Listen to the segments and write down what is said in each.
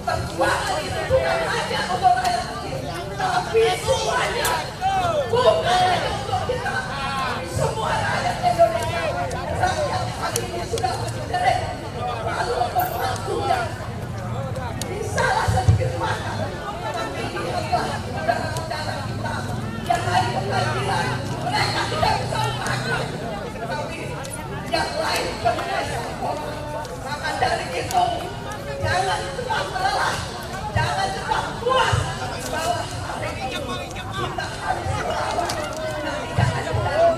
Perjuangan itu bukan hanya untuk rakyat kecil, tapi semuanya. Bukan hanya untuk kita, semua rakyat Indonesia. Rakyat hari ini sudah menderita. Walaupun waktunya salah sedikit makan, tapi lihatlah saudara-saudara kita yang hari keadilan, mereka tidak bisa makan, tapi yang lain berjasa. Maka dari itu, jangan cepat lelah, jangan cepat puas bahwa hari ini kita harus melawan. Nanti jangan melawan,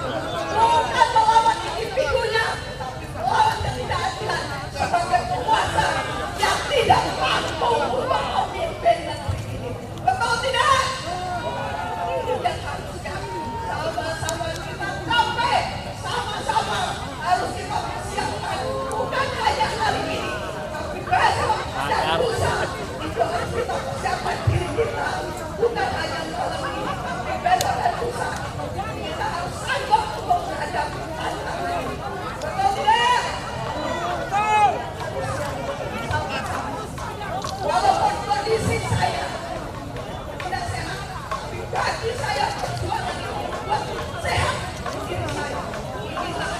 bukan melawan individunya, tapi melawan ketidakadilan sebagai penguasa yang tidak mampu memimpin negeri ini. Betul tidak? Ini yang harusnya sama-sama kita capai, sama-sama harus kita persiapkan, bukan hanya hari ini, tapi besok dan lusa. Itu harus kita persiapkan diri kita, bukan hanya malam ini, tapi besok dan lusa. Kita harus sanggup untuk menghadapi tantangan ini. Betul tidak? Walaupun kondisi saya tidak sehat, tapi bagi saya perjuangan ini membuat sehat diri saya. Inilah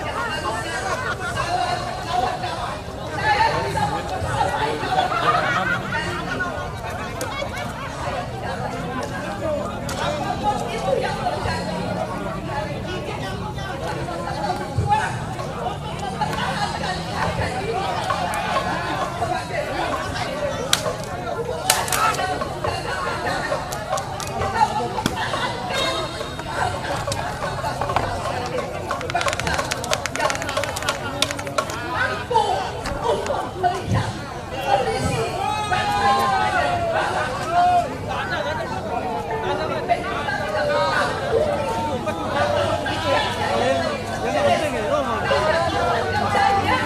yang harusnya kawan-kawan saya bisa mempersamai kawan-kawan. Saya tidak lagi apapun itu yang terjadi hari ini, kita tetap berjuang untuk mempertahankan harga diri sebagai bangsa Indonesia. Bukan hanya untuk jaga-jaga, kita mempertahankan bangsa yang mampu untuk melihat kondisi bangsa yang ada di bawah. Pemimpin kita tidak mampu kerjanya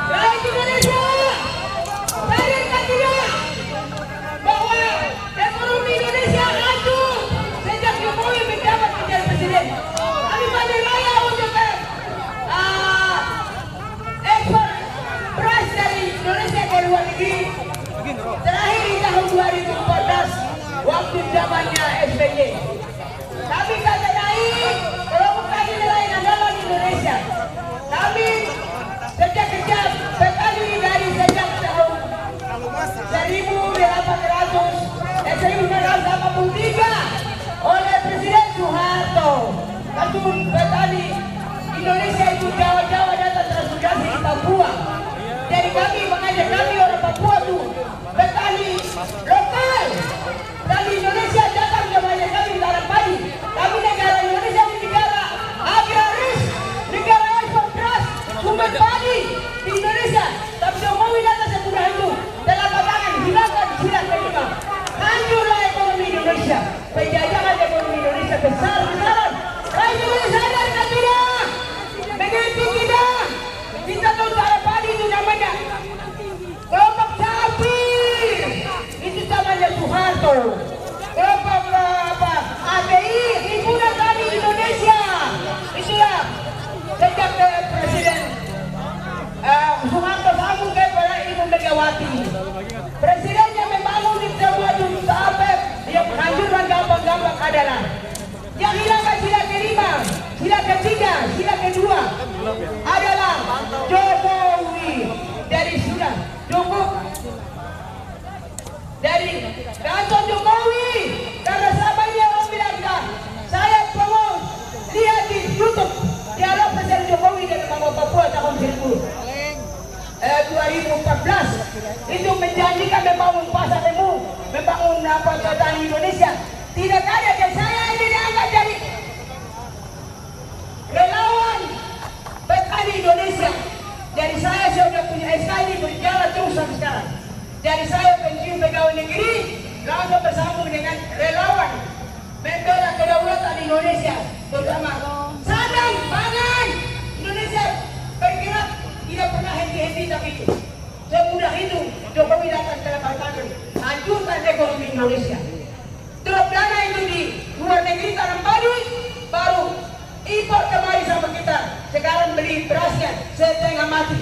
Baik Indonesia, sadarkan tidak bahwa ekonomi Indonesia hancur sejak Jokowi menjabat menjadi presiden. Kami pandai raya untuk ekspor beras dari Indonesia ke luar negeri. Terakhir di tahun 2014 waktu zamannya SBY. Kami kata naik, kelompok kami nelayan andalan Indonesia. Kami kerja petani dari sejak tahun 1983 oleh Presiden Soeharto. Kasus petani Indonesia itu Jawa-Jawa datang transmigrasi di Papua. Jadi kami mengajak kami orang Papua itu petani lokal. Petani Indonesia datang ke mengajak kami di tanam padi. Kami negara Indonesia ini negara agraris, negara ekspor beras, sumber padi di Indonesia. Tapi Jokowi datang sesudah itu dalam pandangan hilangkan silat kelima. Hancurlah ekonomi Indonesia. Penjajahan ekonomi Indonesia besar-besaran. Rakyat Indonesia pegawai negeri langsung bersambung dengan relawan membela kedaulatan Indonesia, terutama sadang pangan Indonesia bergerak tidak pernah henti-henti, tapi semudah itu Jokowi datang ke tangan hancurkan ekonomi Indonesia. Drop dana itu di luar negeri tanam padi, baru impor kemari sama kita. Sekarang beli berasnya setengah mati.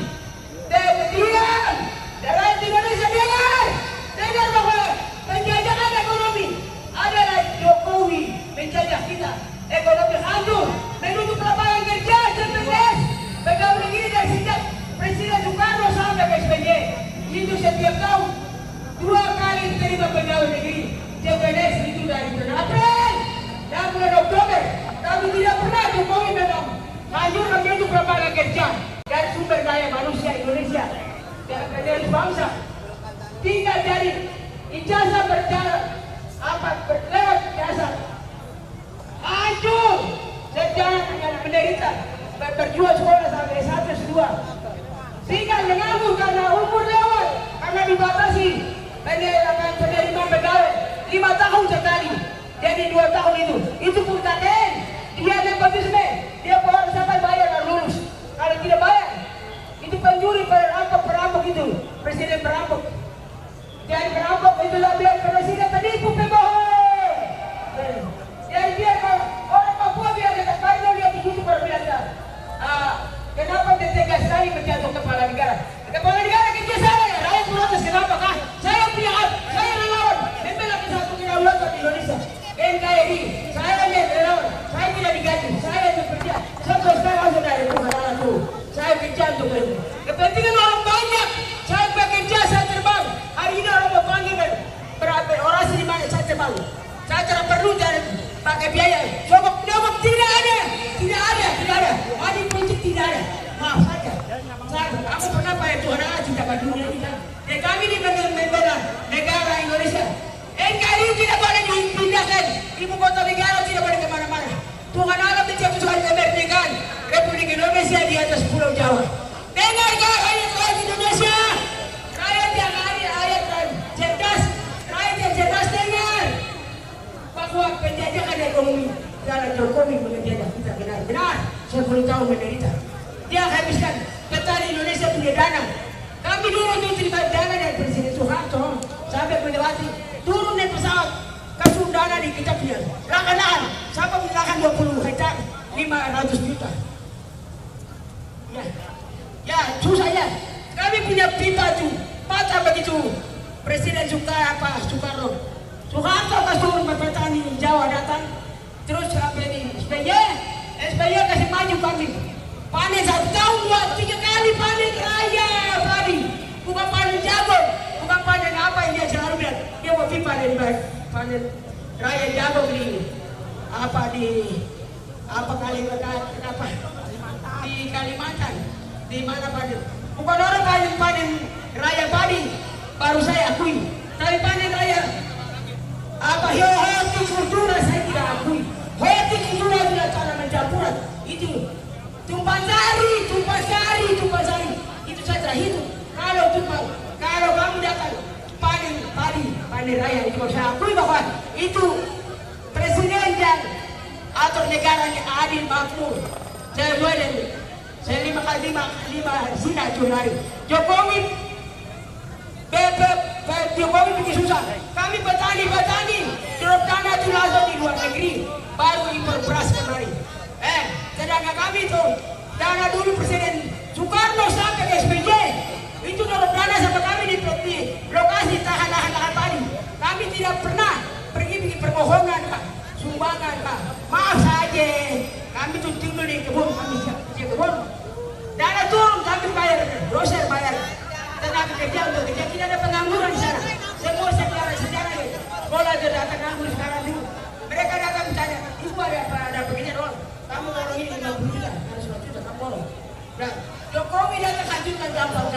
Diam, rakyat Indonesia dengar bahwa penjajahan ekonomi adalah Jokowi menjajah kita. Ekonomi hancur, menutup lapangan kerja CPNS, pegawai negeri dari sejak Presiden Soekarno sampai ke SBY. Itu setiap tahun 2 kali terima pegawai negeri CPNS itu dari bulan April dan bulan Oktober. Tapi tidak pernah Jokowi memang hancurkan menutup lapangan kerja dan sumber daya manusia Indonesia dari bangsa. Tinggal dari ijazah berjalan berlewat jasa hancur sejarah dengan menderita berjuang sekolah sampai S1 S2 tinggal menganggur karena umur lewat, karena dibatasi penerimaan pegawai 5 tahun sekali, jadi 2 tahun itu pun KKN dia nepotisme, dia pohon sampai bayar dan lulus. Kalau tidak bayar itu pencuri, perampok itu presiden perampok. Jadi perampok itulah biar presiden penipu pembohong. Jadi biar orang Papua biar dekat Parno dia begitu berbiasa. Kenapa tegas sekali menjatuh kepala negara? Kepala negara kerja saya, rakyat protes kenapa kah? Saya punya hak, saya relawan membela kesatuan kedaulatan Indonesia. NKRI, saya relawan, saya tidak digaji, saya bekerja. Sampai sekarang sudah ada Tuhan itu. Saya kerja untuk itu. Kepentingan orang banyak, saya bekerja, saya terbang. Hari ini orang mau panggil orasi di mana saya terbang. Saya tidak perlu pakai biaya. Coba tidak ada. Money politik tidak ada. Maaf saja. Aku pernah pakai Tuhan Allah cinta pada dunia ini. Dan kami ini membela negara Indonesia. NKRI tidak boleh dipindahkan. Ibu kota negara tidak boleh kemana-mana. Tuhan Allah menjatuhkan kemerdekaan Republik Indonesia di atas Pulau Jawa. Dengarkan rakyat Indonesia. Rakyat yang cerdas dengar bahwa penjajahan ekonomi dalam Jokowi menjajah kita benar-benar 10 tahun menderita. Dia habiskan petani Indonesia punya dana. Kami dulu itu terima dana dari Presiden Soeharto sampai melewati turun dari pesawat kasih dana di kita punya lahan sampai lahan 20 hektar 500 juta. Ya susah ya. Kami punya pipa itu mata begitu. Presiden Soekarno kasih turun petani Jawa datang, terus sampai di SBY kasih maju kami. Panen 1 tahun 3 kali panen raya padi, bukan panen jagung, bukan panen apa yang dia selalu bilang. Dia mau pipa dari panen raya jagung di Kalimantan, di mana panen? Bukan orang panen raya padi, baru saya akui. Tapi panen raya hortikultura saya tidak akui. Hortikultura adalah cara mencampuran. Itu tumpang sari. Itu saya tidak hitung. Kalau kamu datang panen padi, panen raya itu saya akui bahwa itu presiden yang atur negaranya adil makmur. Saya 5 kali 5 zina jurnali. Jokowi bikin susah. Kami petani drop dana itu langsung di luar negeri, baru impor beras kembali. Sedangkan kami itu dana dulu Presiden Soekarno sampai ke SBY itu drop dana sama kami di lokasi tahan lahan padi. Kami tidak pernah pergi bikin permohonan Pak, sumbangan Pak. Maaf saja, kami tuh tinggal di kebun, kami di kebun. Dana turun kami bayar, dosen bayar. Tenaga kerja untuk kerja, tidak ada pengangguran di sana. Semua sejarah sekolah dia datang nganggur sekarang dulu. Mereka datang bertanya, ibu ada pekerjaan orang. Kamu orang ini 50 juta, ada 100 juta, kamu orang. Nah, Jokowi datang hancurkan gampang.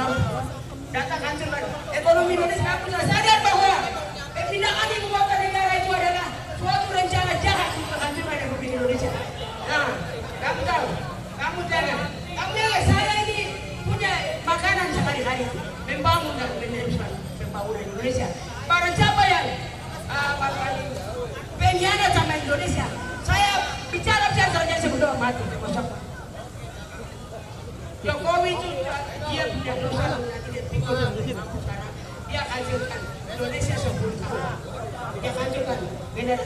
Datang hancurkan ekonomi Indonesia. Kamu sudah sadar bahwa pemindahan ibu kota negara itu adalah suatu rencana jahat untuk menghancurkan Republik Indonesia. Nah, kamu tahu, kamu jangan, saya ini punya makanan sehari-hari. Membangun dan pembangunan Indonesia. Barang siapa yang pengkhianat sama Indonesia, saya bicara saja sebelum mati. Jokowi itu dia punya dosa dia hancurkan Indonesia 10 tahun. Dia hancurkan bendera.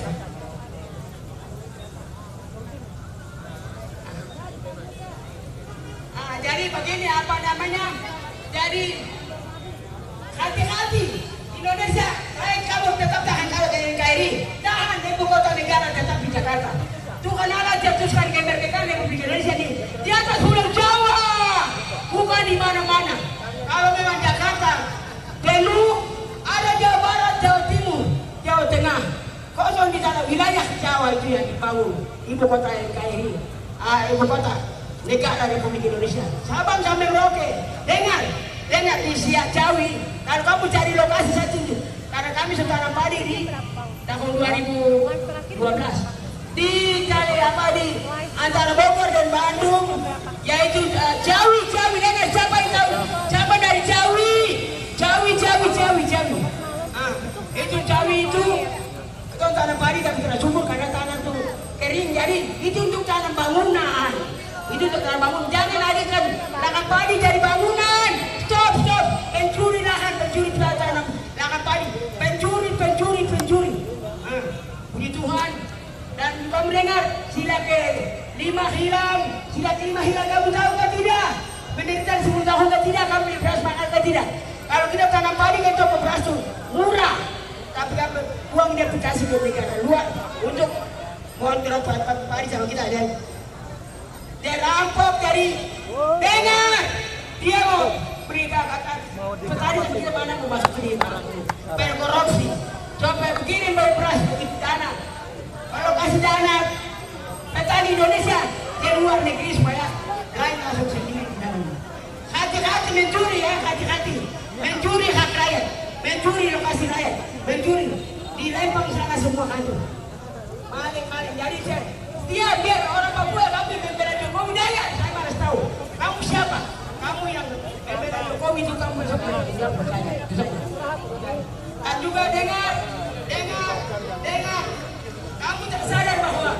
Jadi begini apa namanya? Jadi hati-hati Indonesia. Baik kamu tetap tahan kalau ke NKRI, tahan ibu kota negara tetap di Jakarta. Tuhan Allah jatuhkan kemerdekaan Republik Indonesia di atas Pulau Jawa, bukan di mana-mana. Kalau memang Jakarta penuh, ada Jawa Barat, Jawa Timur, Jawa Tengah, kosong di sana wilayah Jawa itu yang dibangun ibu kota NKRI, ibu kota negara Republik Indonesia. Sabang sampai Merauke, dengar di Siak Jawi. Kalau kamu cari lokasi saya tunjuk. Karena kami sudah tanam padi di tahun 2012 di antara Bogor dan Bandung, yaitu Jawi. Dengar siapa yang tahu? Siapa dari Jawi? Jawi. Itu Jawi itu kita tanam padi tapi tidak subur karena tanah itu kering. Jadi itu untuk tanam bangunan. Itu untuk tanam bangunan. Jangan alihkan lahan padi dari bangunan. Stop. Pencuri lahan, pencuri tanam lahan padi. Pencuri. Puji Tuhan. Dan kamu dengar sila ke-5 hilang. Kamu tahu ke tidak? Penderitaan 10 tahun ke tidak? Kamu beli beras mahal ke tidak? Kalau kita tanam padi kan coba beras itu murah. Tapi uang dia dikasih ke negara luar untuk ngontrol padi sama kita. Dan dia rampok dari dengar. Dia mau berikan kata petani kita mana mau masuk ke berkorupsi. Coba begini bayar beras begitu tanah. Kalau kasih dana petani Indonesia ke luar negeri supaya lain masuk sendiri di dalamnya. Hati-hati mencuri ya, hati-hati. Mencuri hak rakyat, mencuri lokasi rakyat, mencuri dilempar sana semua hancur. Maling. Jadi dia biar orang Papua kami membela Jokowi daya. Saya harus tahu kamu siapa? Kamu yang membela Jokowi itu kamu siapa? Dan juga dengar. Kamu tak sadar bahwa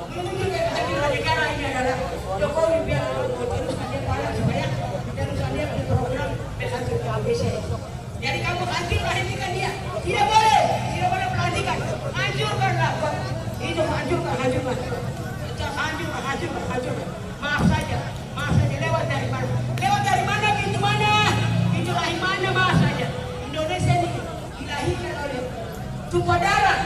menuju kehadiran negara ini adalah Jokowi biar teruskan dia panas supaya teruskan dia punya program berhasil ke Indonesia. Jadi kamu hentikan dia. Tidak boleh perhatikan. Hancurkanlah. Itu hancurkan. Maaf saja. Lewat dari mana? Pintu mana? Pintu lahir mana? Maaf saja. Indonesia ini dilahirkan oleh tumpah darah.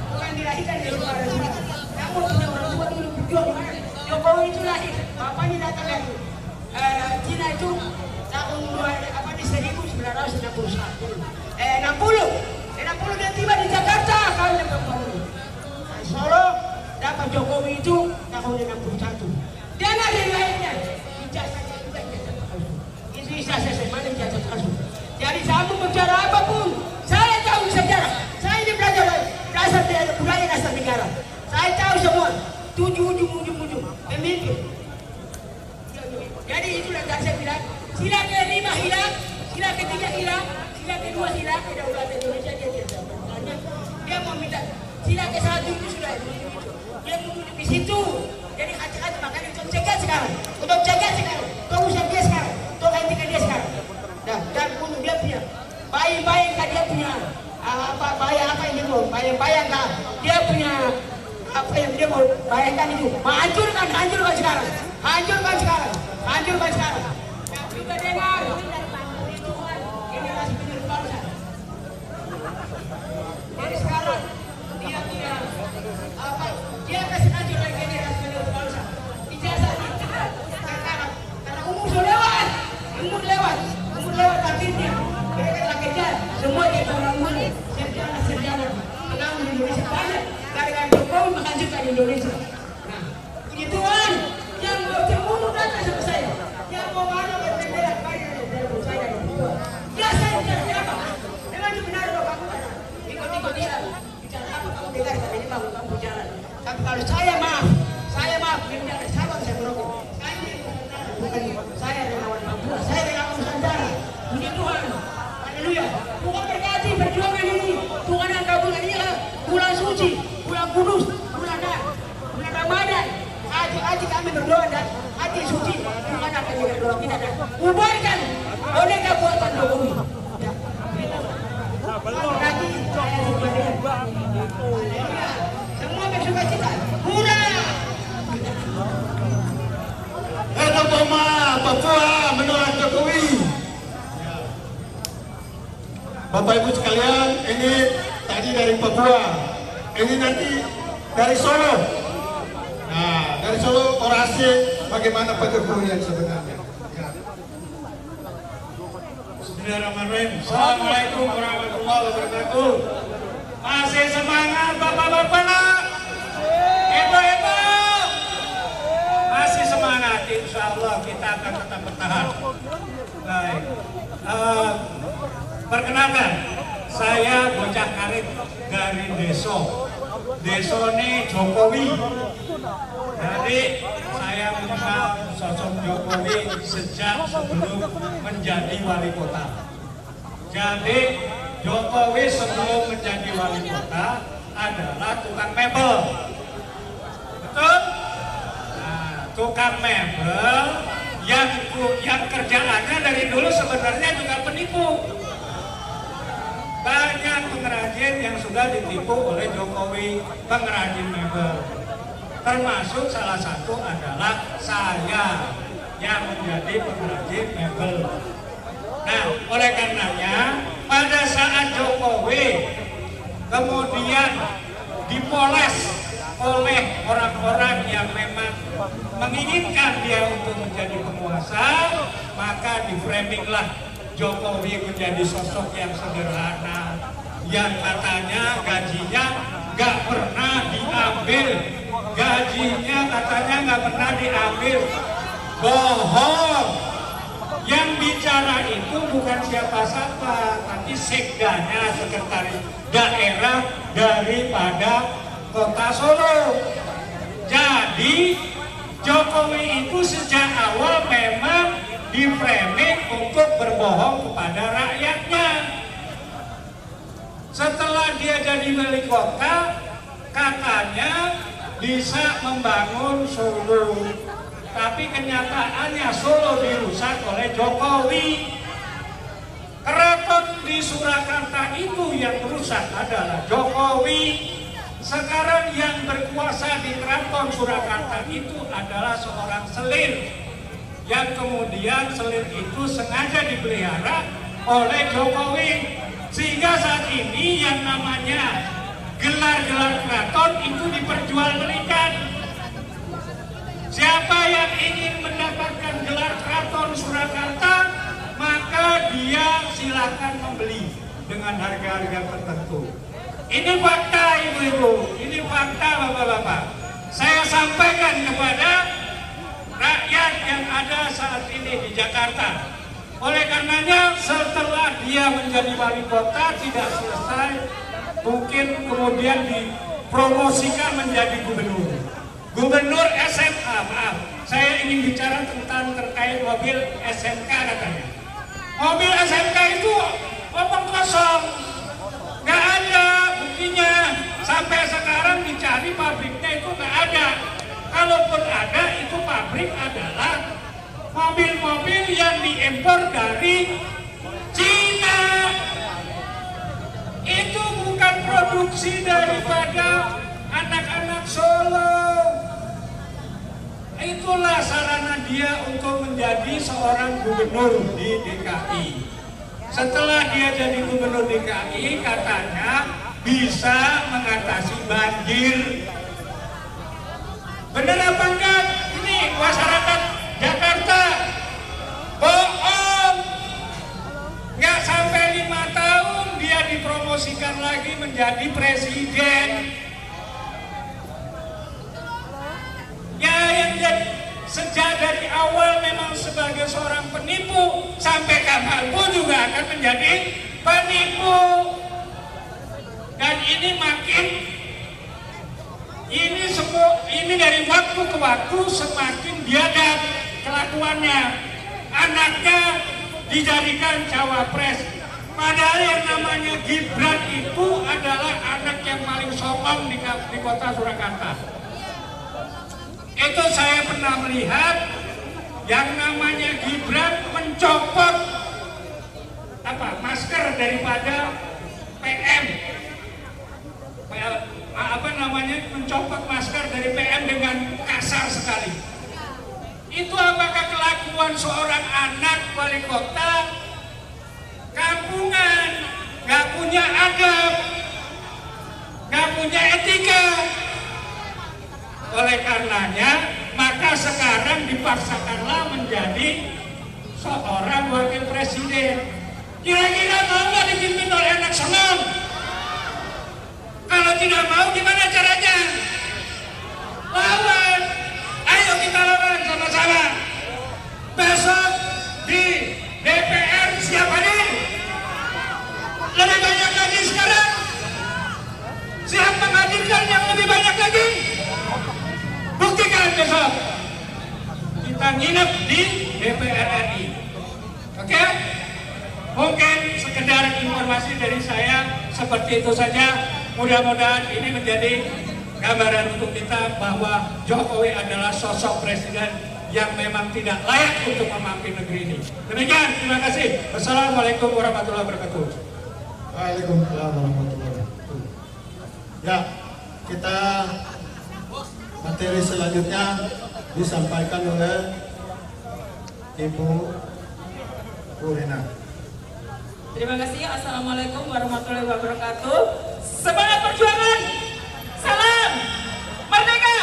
Bukan dilahirkan dari luar sini. Kamu punya orang tua dulu berjuang mana? Jokowi itu lahir, bapaknya datang dari Cina itu tahun 1961. Dia tiba di Jakarta tahun 1960. Solo dapat Jokowi itu tahun 61. Dan ada yang lainnya. Ijazahnya juga ijazah palsu. Itu ijazah mana ijazah palsu. Jadi saya mau bicara apapun, saya tahu sejarah. Saya ini belajar budaya dasar negara. Saya tahu semua. Ujung pemimpin. Jadi itulah yang saya bilang. Sila ke-5 hilang, sila ke-3 hilang, sila ke-2 hilang. Kedaulatan Indonesia dia mau minta sila ke-1 itu sudah dia mau di situ. Jadi hati-hati makanya untuk cegah sekarang. Tunggu usah dia sekarang. Tunggu hentikan dia sekarang. Dan bunuh dia punya. Bayang-bayang dia punya. Bayang yang dia mau bayangkan dia punya apa yang dia mau bayangkan itu hancurkan sekarang dan juga dengar Tuhan generasi penerus bangsa. Jadi sekarang dia kasih hancur lagi generasi penerus bangsa. Ijazah sekarang karena umur lewat akhirnya mereka telah kejar semua dia orang muda sarjana pengalaman Indonesia banyak gara-gara Jokowi menghancurkan Indonesia. Nah, puji Tuhan yang mau terbunuh datang sama saya, yang mau mana berbeda dari saya. Ya saya bicara apa? Memang itu benar loh kamu kan? Ikut dia bicara apa kamu dengar tadi ini kamu jalan. Tapi kalau saya maaf, bicara Sabang saya Merauke. Saya relawan Papua, saya relawan Nusantara. Puji Tuhan, haleluya. Tuhan berkati perjuangan ini. berdoa dan hati suci dimana kami berdoa kita dan bubarkan boneka buatan Jokowi. Ya. Nanti saya semua bersuka cita. Hurra! Toma Papua menolak Jokowi. Bapak Ibu sekalian, ini tadi dari Papua, ini nanti dari Solo. Nah, dari Solo orasi bagaimana Pak Jokowi yang sebenarnya. Ya. Bismillahirrahmanirrahim. Assalamualaikum warahmatullahi wabarakatuh. Masih semangat bapak-bapak? Ibu-ibu masih semangat, insya Allah kita akan tetap bertahan. Baik. Perkenalkan, saya bocah karet dari Deso ini Jokowi. Jadi saya mengenal sosok Jokowi sejak sebelum menjadi wali kota. Jadi Jokowi sebelum menjadi wali kota adalah tukang mebel. Betul? Nah, tukang mebel yang kerjaannya dari dulu sebenarnya juga penipu. Banyak pengrajin yang sudah ditipu oleh Jokowi, pengrajin mebel. Termasuk salah satu adalah saya yang menjadi pengrajin mebel. Nah, oleh karenanya pada saat Jokowi kemudian dipoles oleh orang-orang yang memang menginginkan dia untuk menjadi penguasa, maka diframinglah Jokowi menjadi sosok yang sederhana, yang katanya gajinya nggak pernah diambil, nggak pernah diambil. Bohong. Yang bicara itu bukan siapa-siapa, tapi sekdanya, sekretaris daerah daripada Kota Solo. Jadi Jokowi itu sejak awal memang diframing untuk berbohong kepada rakyatnya. Setelah dia jadi wali kota, katanya bisa membangun Solo. Tapi kenyataannya Solo dirusak oleh Jokowi. Keraton di Surakarta itu yang rusak adalah Jokowi. Sekarang yang berkuasa di Keraton Surakarta itu adalah seorang selir, yang kemudian selir itu sengaja dipelihara oleh Jokowi, sehingga saat ini yang namanya gelar-gelar keraton itu diperjualbelikan. Siapa yang ingin mendapatkan gelar keraton Surakarta, maka dia silakan membeli dengan harga-harga tertentu. Ini fakta ibu-ibu, ini fakta bapak-bapak. Saya sampaikan kepada rakyat yang ada saat ini di Jakarta. Oleh karenanya setelah dia menjadi wali kota tidak selesai, mungkin kemudian dipromosikan menjadi gubernur. Gubernur SMA, maaf, saya ingin bicara tentang terkait mobil SMK katanya. Mobil SMK itu omong kosong, nggak ada buktinya. Sampai sekarang dicari pabriknya itu nggak ada. Kalaupun ada, itu pabrik adalah mobil-mobil yang diimpor dari Cina. Itu bukan produksi daripada anak-anak Solo. Itulah sarana dia untuk menjadi seorang gubernur di DKI. Setelah dia jadi gubernur DKI, katanya bisa mengatasi banjir. Benar apa enggak? Ini masyarakat Jakarta bohong. Nggak sampai 5 tahun dia dipromosikan lagi menjadi presiden. Ya, yang sejak dari awal memang sebagai seorang penipu, sampai kapanpun juga akan menjadi penipu. Dan ini makin, ini dari waktu ke waktu semakin biadab kelakuannya. Anaknya dijadikan cawapres, padahal yang namanya Gibran itu adalah anak yang paling songong di kota Surakarta. Itu saya pernah melihat yang namanya Gibran mencopot masker daripada PM, mencopot masker dari PM dengan kasar sekali. Itu apakah kelakuan seorang anak wali kota kampungan, gak punya adab, gak punya etika? Oleh karenanya, maka sekarang dipaksakanlah menjadi seorang wakil presiden. Kira-kira mau nggak dipimpin oleh anak senang? Kalau tidak mau, gimana caranya? Lawan, ayo kita lawan sama-sama. Besok di DPR siap hadir. Lebih banyak lagi sekarang. Siap menghadirkan yang lebih banyak lagi. Buktikan besok. Kita nginep di DPR RI. Oke? Mungkin sekedar informasi dari saya seperti itu saja. Mudah-mudahan ini menjadi gambaran untuk kita bahwa Jokowi adalah sosok presiden yang memang tidak layak untuk memimpin negeri ini. Demikian, terima kasih. Wassalamualaikum warahmatullahi wabarakatuh. Waalaikumsalam warahmatullahi wabarakatuh. Ya, kita materi selanjutnya disampaikan oleh Ibu Rena. Terima kasih. Assalamualaikum warahmatullahi wabarakatuh. Semangat perjuangan. Salam merdeka,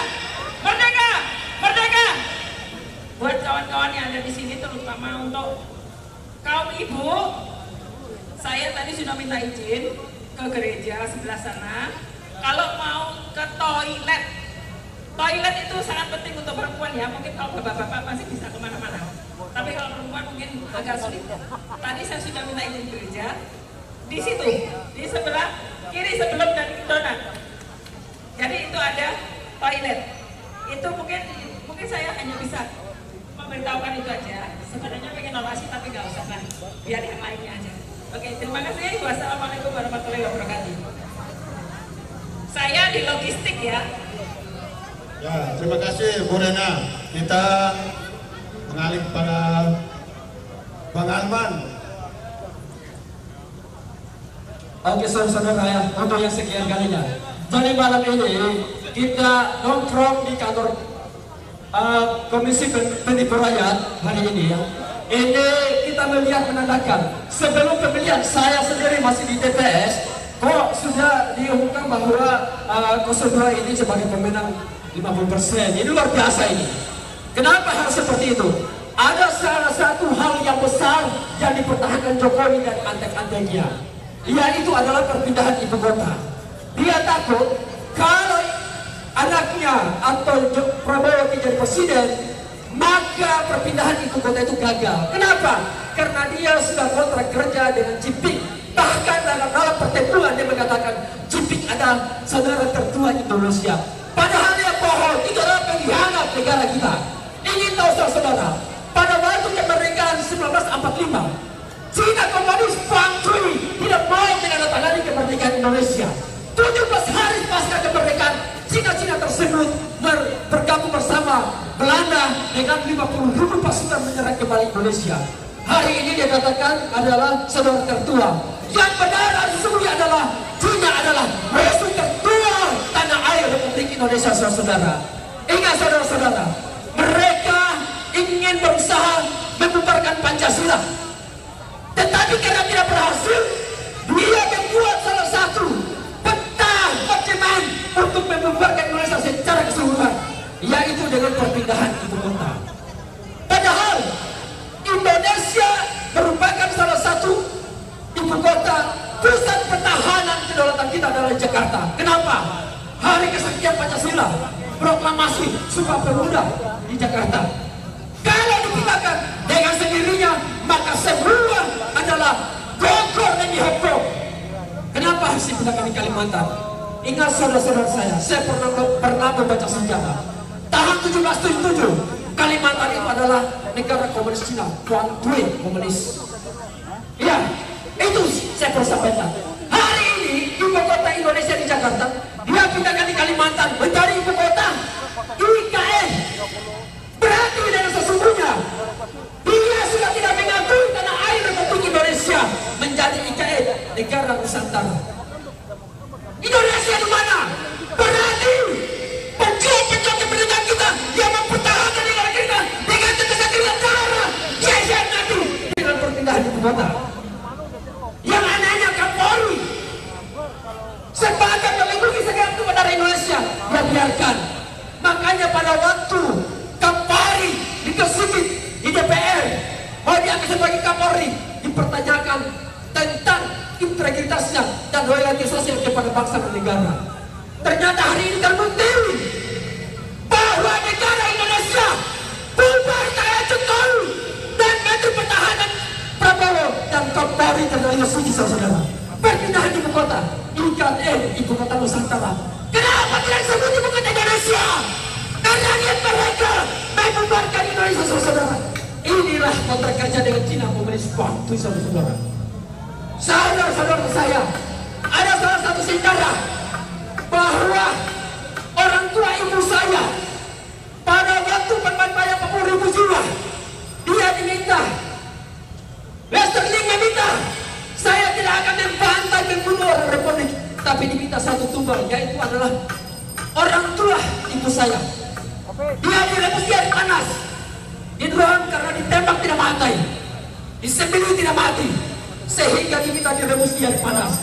merdeka, merdeka. Buat kawan-kawan yang ada di sini, terutama untuk kaum ibu, saya tadi sudah minta izin ke gereja sebelah sana. Kalau mau ke toilet, toilet itu sangat penting untuk perempuan ya. Mungkin kalau bapak-bapak masih bisa kemana-mana. Tapi kalau perempuan mungkin agak sulit. Tadi saya sudah minta izin gereja. Di situ, di sebelah kiri sebelum dari donat. Jadi itu ada toilet. Itu mungkin saya hanya bisa memberitahukan itu aja. Sebenarnya pengen orasi tapi nggak usah kan. Biar yang lainnya aja. Oke, terima kasih. Wassalamualaikum warahmatullahi wabarakatuh. Saya di logistik ya. Ya, terima kasih Bu Rena. Kita mengalih kepada Bang Arman. Oke saudara ya, untuk yang sekian kalinya. Jadi malam ini kita nongkrong di kantor Komisi Pemilihan Rakyat hari ini ya. Ini kita melihat menandakan sebelum pemilihan saya sendiri masih di TPS, kok sudah diumumkan bahwa 02 ini sebagai pemenang 50%. Ini luar biasa ini. Kenapa hal seperti itu? Ada salah satu hal yang besar yang dipertahankan Jokowi dan antek-anteknya. Yaitu adalah perpindahan ibu kota. Dia takut kalau anaknya atau Prabowo jadi presiden, maka perpindahan ibu kota itu gagal. Kenapa? Karena dia sudah kontrak kerja dengan Cipik. Bahkan dalam pertemuan dia mengatakan Cipik adalah saudara tertua Indonesia. Padahal dia bohong. Itu adalah pengkhianat negara kita. Ingin tahu saudara, pada waktu kemerdekaan 1945, Cina komunis Pangkui tidak mau menandatangani kemerdekaan Indonesia. 17 hari pasca kemerdekaan, Cina-Cina tersebut bergabung bersama Belanda dengan 50.000 pasukan menyerang kembali Indonesia. Hari ini dia katakan adalah saudara tertua. Yang benar sesungguhnya adalah Cina adalah musuh tertua tanah air Republik Indonesia, saudara. Ingat saudara-saudara, mereka ingin berusaha membubarkan Pancasila. Tetapi karena tidak berhasil, dia membuat salah satu peta bagaimana untuk membubarkan Indonesia secara keseluruhan, yaitu dengan perpindahan ibu kota. Padahal Indonesia merupakan salah satu ibu kota, pusat pertahanan kedaulatan kita adalah Jakarta. Kenapa? Hari kesekian Pancasila, proklamasi Sumpah Pemuda di Jakarta. Kalau dipindahkan dengan sendirinya, maka semua adalah gogor dan dihapus. Kenapa harus dipindahkan di Kalimantan? Ingat saudara-saudara saya pernah membaca sejarah. Tahun 1777, Kalimantan itu adalah negara komunis Cina, Kuangtui komunis. Ya, itu saya perlu sampaikan. Hari ini ibu kota Indonesia di Jakarta, dia pindahkan di Kalimantan menjadi ibu kota IKN. Sikit di DPR, mau diangkat sebagai Kapolri, dipertanyakan tentang integritasnya dan loyalitasnya kepada bangsa dan negara. Ternyata hari ini terbukti bahwa negara Indonesia bubar saya Jokowi dan Menteri Pertahanan Prabowo dan Kapolri terlalu suci saudara. Perpindahan ibu kota, IKN ibu kota Nusantara. Kenapa tidak disebut ibu kota Indonesia? Karena niat mereka membubarkan Indonesia saudara. Inilah kontrak kerja dengan Cina komunis waktu saudara. Saudara-saudara saya, ada salah satu sejarah bahwa orang tua ibu saya pada waktu penbantai 40.000 jiwa, dia diminta, Westerling meminta, saya tidak akan membantai membunuh orang Republik, tapi diminta satu tumbal, yaitu adalah orang tua ibu saya. Dia direbus di air panas, didorong karena ditembak tidak mati, disembelih tidak mati, sehingga diminta direbus di air panas.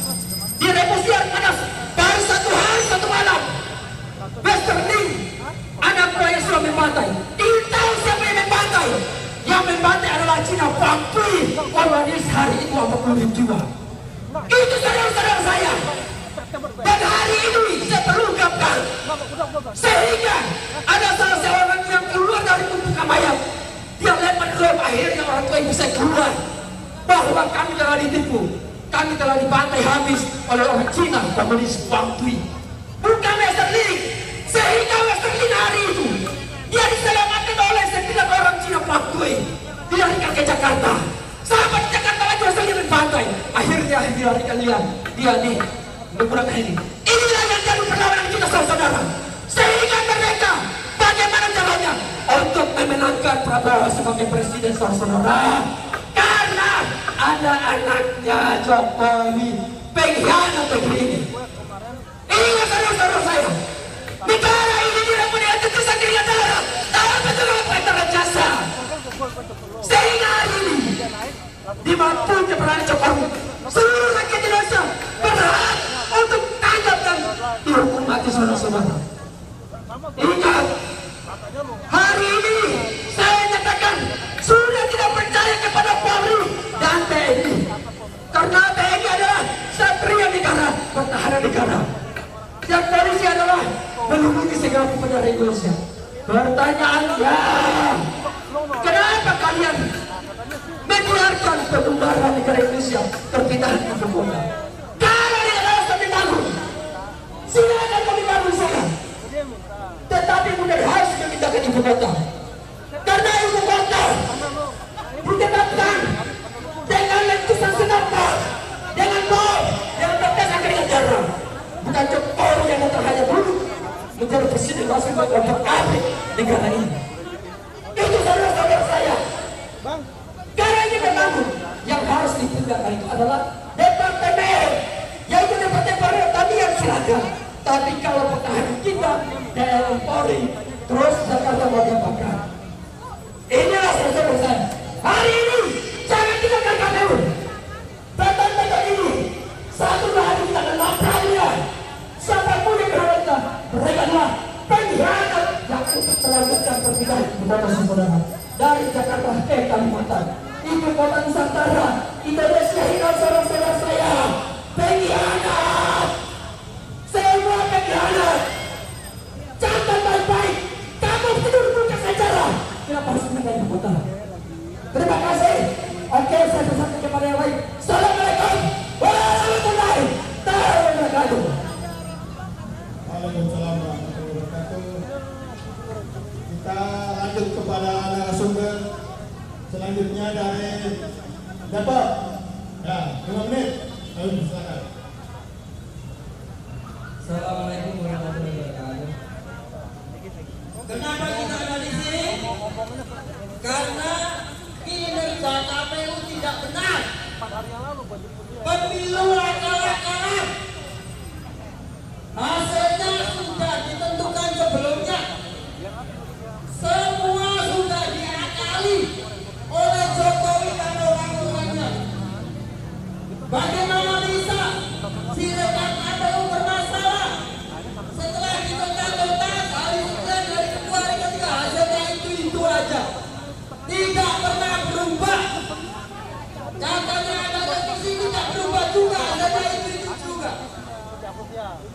Direbus di air panas, baru satu hari satu malam, Westerling anak buah yang sudah membantai. Tidak tahu siapa yang membantai. Yang membantai adalah Cina Pakui. Korbanis hari itu 40.000 jiwa. Itu saudara-saudara saya. Dan hari ini saya perlu ungkapkan, sehingga ada salah seorang yang keluar dari tumpukan mayat, dia lempar drum, akhirnya orang tua ibu saya keluar bahwa kami telah ditipu, kami telah dibantai habis oleh orang Cina komunis Pakui. Bukan Westerling, sehingga Westerling hari itu dia diselamatkan oleh 9 orang Cina Pakui, dilarikan ke Jakarta. Sampai di Jakarta lagi Westerling dibantai, akhirnya dilarikan dia nih menggunakan ini. Inilah yang jadi perlawanan kita saudara. Sehingga mereka bagaimana caranya untuk memenangkan Prabowo sebagai presiden saudara. Karena ada anaknya Jokowi pengkhianat negeri ini. Ingat saudara saya, negara ini tidak punya ketusan negara, tapi betul antara jasa. Sehingga hari ini dimampukan peran Jokowi, seluruh rakyat Indonesia berhak untuk tanggap dan dihukum mati saudara-saudara. Ingat, hari ini saya nyatakan sudah tidak percaya kepada Polri dan TNI, karena TNI adalah satria negara, pertahanan negara, dan polisi adalah melindungi segala kepada Indonesia. Pertanyaannya, kenapa kalian membiarkan pembubaran negara Indonesia perpindahan ibu kota? Kalau tidak ada kami bangun, silakan kami bangun sana. Tetapi kemudian harus memindahkan ibu kota, karena ibu kota ditetapkan dengan letusan senjata, dengan bom, dengan tetesan keringat darah. Bukan Jokowi yang datang hanya dulu menjadi presiden langsung untuk abrik negara ini. Itu saudara-saudara saya. Karena ini membangun, yang harus dipindahkan itu adalah departemen, yaitu departemen pertanian silakan. Tapi kalau pertahanan kita daerah Polri, terus Jakarta mau diapakan? Inilah saudara saya. Hari ini jangan tinggalkan KPU. Beton-beton ini satu hari kita akan laprannya. Siapapun yang berharga, mereka adalah pengkhianat yang untuk melanjutkan perpindahan ibu kota saudara dari Jakarta ke Kalimantan. Ibu kota Nusantara, Indonesia hilang saudara-saudara saya. Pengkhianat, semua pengkhianat. Catat baik-baik, kamu tidur buka sejarah. Kenapa harus pindah ibu kota? Terima kasih. Oke, saya pesan kepada yang lain. Assalamualaikum warahmatullahi wabarakatuh. Waalaikumsalam warahmatullahi wabarakatuh. Kita lanjut kepada narasumber selanjutnya dari Depok. Ya, 5 menit. Ayo silakan. Assalamualaikum warahmatullahi wabarakatuh. Kenapa kita ada di sini? Karena kinerja KPU tidak benar. Pemilu akal-akalan. Hasilnya sudah ditentukan sebelumnya. Semua sudah diakali oleh Jokowi dan orang-orangnya. Bagaimana bisa sirekap KPU bermasalah? Setelah kita total hari Senin, hari kedua, hari ketiga hasilnya itu aja. tidak pernah berubah. Katanya ada revisi tidak berubah juga, ada itu juga.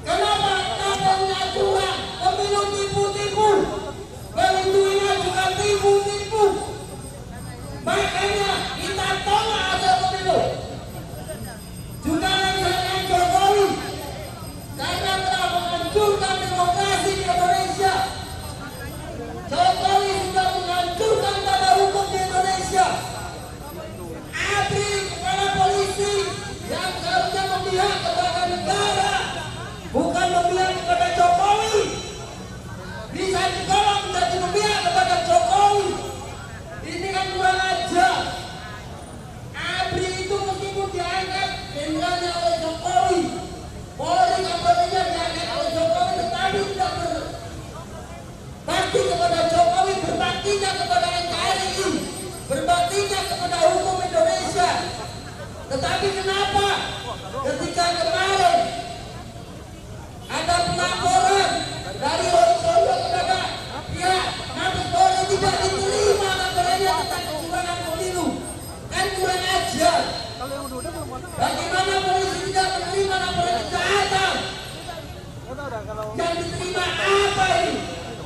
Kenapa? Katanya curang, pemilu tipu-tipu. Begitu juga tipu-tipu. Makanya kita tolak hasil pemilu. Juga dengan Jokowi karena telah menghancurkan demokrasi di Indonesia. Jokowi sudah menghancurkan tata hukum di Indonesia. ABRI kepala polisi yang seharusnya memihak kepada negara, bukan memihak kepada Jokowi. Bisa ditolong menjadi memihak kepada Jokowi. Ini kan kurang ajar. ABRI itu meskipun diangkat jenderalnya oleh Jokowi, Polri Kapolrinya diangkat oleh Jokowi, tetapi tidak berbakti kepada Jokowi, berbaktinya kepada NKRI, berbaktinya kepada hukum Indonesia. Tetapi kenapa ketika kemarin ada pelaporan dari Horizonto kepada pihak Mabes Polri tidak diterima laporannya tentang kecurangan pemilu? Kan kurang ajar. Bagaimana polisi tidak menerima laporan kejahatan? Yang diterima apa ini?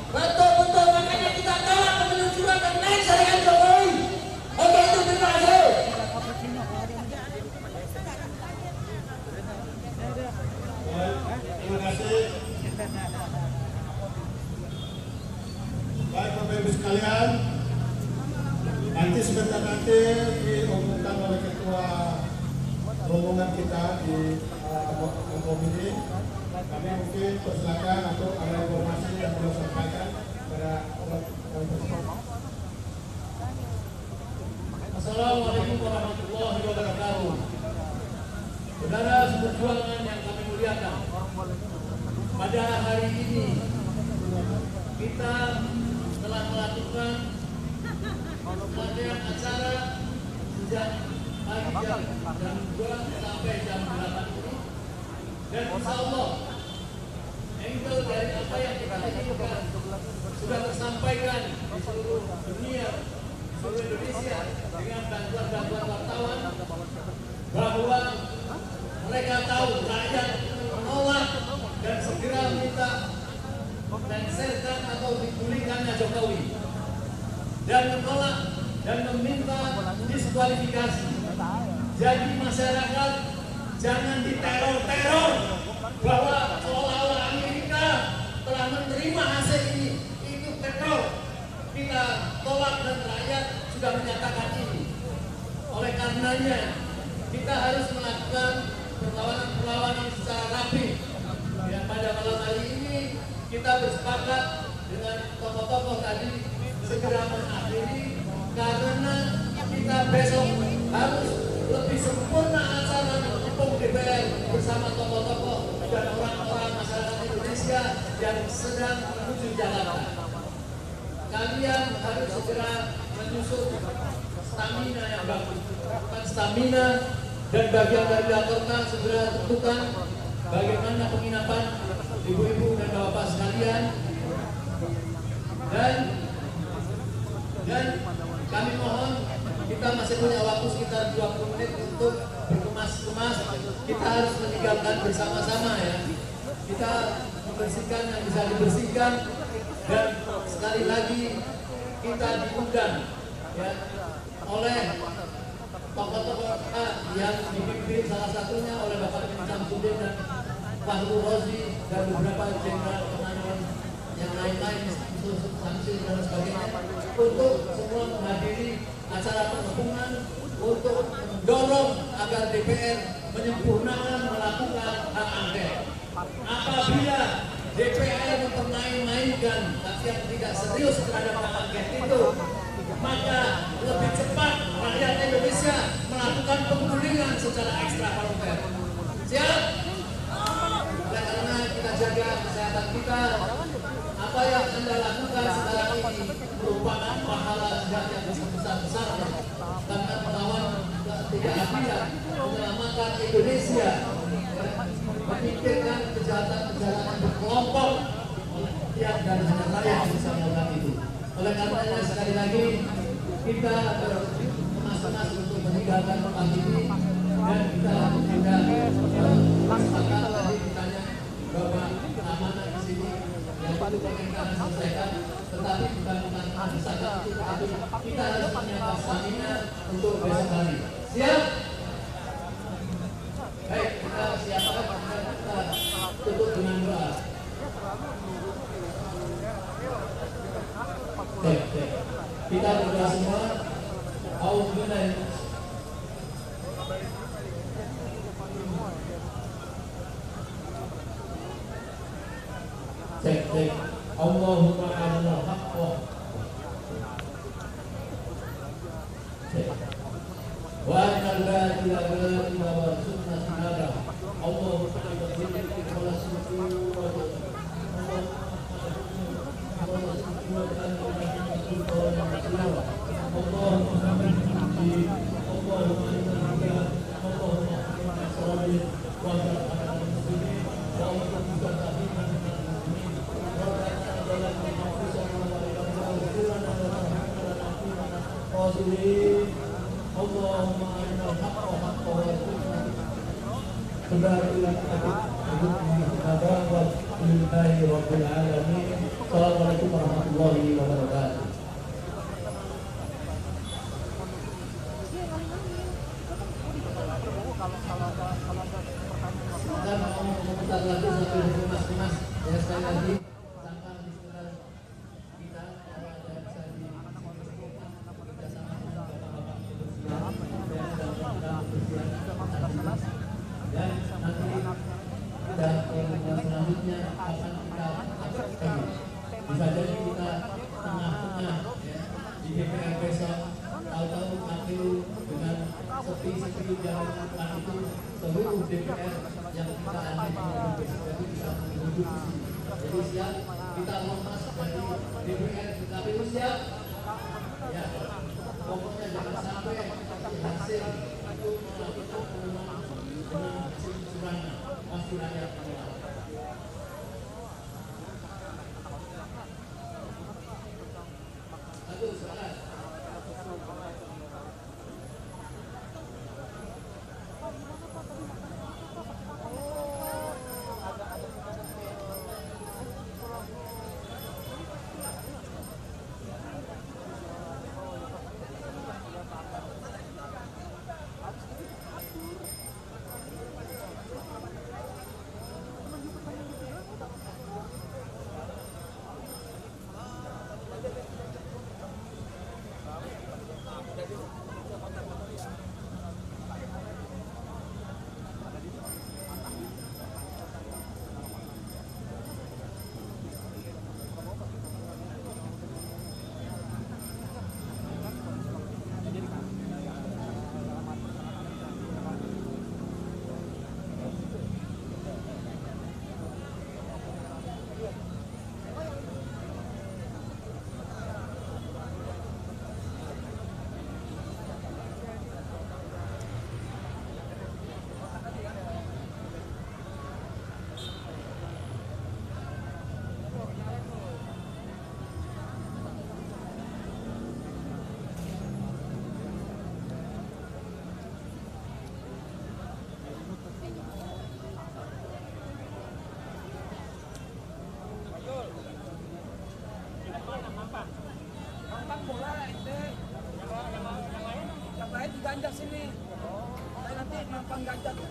Betul-betul makanya kita tolak pemilu curang dan naik syariat Jokowi. Oke, itu terima kasih. Terima kasih. Baik Bapak Ibu sekalian, nanti sebentar nanti diumumkan oleh ketua rombongan kita di kampung ini. Kami mungkin persilakan untuk ada informasi yang perlu sampaikan kepada Assalamualaikum warahmatullahi wabarakatuh. Saudara seperjuangan yang kami muliakan, pada hari ini kita telah melakukan rangkaian acara sejak pagi jam 2 sampai jam 8 ini, dan insya Allah angle dari apa yang kita inginkan sudah tersampaikan di seluruh dunia, seluruh Indonesia, dengan bantuan wartawan bahwa mereka tahu rakyat menolak dan segera minta mencairkan atau dipulihkannya Jokowi, dan menolak dan meminta diskualifikasi. Jadi masyarakat jangan diteror-teror bahwa seolah-olah Amerika telah menerima hasil ini. Itu teror. Kita tolak dan rakyat sudah menyatakan ini. Oleh karenanya kita harus melakukan perlawanan secara rapi. Dan pada malam hari ini kita bersepakat dengan tokoh-tokoh tadi segera mengakhiri, karena kita besok harus lebih sempurna acara mendukung DPR bersama tokoh-tokoh dan orang-orang masyarakat Indonesia yang sedang menuju Jakarta. Kalian harus segera menyusun stamina yang bagus, bukan stamina, dan bagian dari Jakarta segera tentukan bagaimana penginapan ibu-ibu dan bapak sekalian, dan kami mohon, kita masih punya waktu sekitar 20 menit untuk berkemas-kemas. Kita harus meninggalkan bersama-sama ya. Kita membersihkan yang bisa dibersihkan, dan sekali lagi kita diundang ya oleh tokoh-tokoh yang dipimpin salah satunya oleh Bapak Samsudin dan Fahru Rozi dan beberapa jenderal pengamanan yang lain-lain, Samsul dan sebagainya, untuk semua menghadiri acara pengepungan untuk mendorong agar DPR menyempurnakan melakukan hak angket. Apabila DPR mempermain-mainkan yang tidak serius terhadap hak angket itu, maka lebih cepat rakyat Indonesia melakukan penggulingan secara ekstraparlementer. Siap? Oleh karena kita jaga kesehatan kita, apa yang Anda lakukan sekarang ini merupakan pahala yang besar-besarnya, karena melawan ketidakadilan, menyelamatkan Indonesia, memikirkan kejahatan-kejahatan berkelompok yang dan hanya rakyat yang bisa melakukan itu. Oleh karenanya sekali lagi kita kemas-kemas untuk meninggalkan tempat ini dan kita tidak sepakat tadi ditanya bahwa amanah di sini yang perlu kita selesaikan, tetapi bukan misalkan itu, tapi kita harus punya stamina untuk besok hari. Siap? Baik, kita siapkan, kita tutup dengan doa. Baik. Kita berdoa semua. Auzubillahi cek. Allahumma arinal haqqa. Cek. Wa arinal batila batila warzuqna tinabah. Allahumma arinal wala suku Allahumma arinal haqqa haqqa warzuqna Assalamualaikum warahmatullahi wabarakatuh. Kita mau memutar lagi sambil dikemas-kemas ya, sekali lagi sangka di sekitar kita kalau ada bisa disebutkan kerjasama dengan bapak-bapak kebersihan dan nanti dan selanjutnya akan kita akan bisa jadi kita tengah-tengah ya, di DPR besok, tahu-tahu KPU dengan sepi-sepi jalan itu seluruh DPR yang kita aneh besok jadi bisa menuju di sini. Jadi siap kita lemas dari DPR ke KPU, siap ya, pokoknya jangan sampai hasil itu melakukan perubahan dengan hasil kecurangan, pasti rakyat menolak. Satu, silakan. Yang lain diganjar sini. Saya nanti mampang ganjar gitu.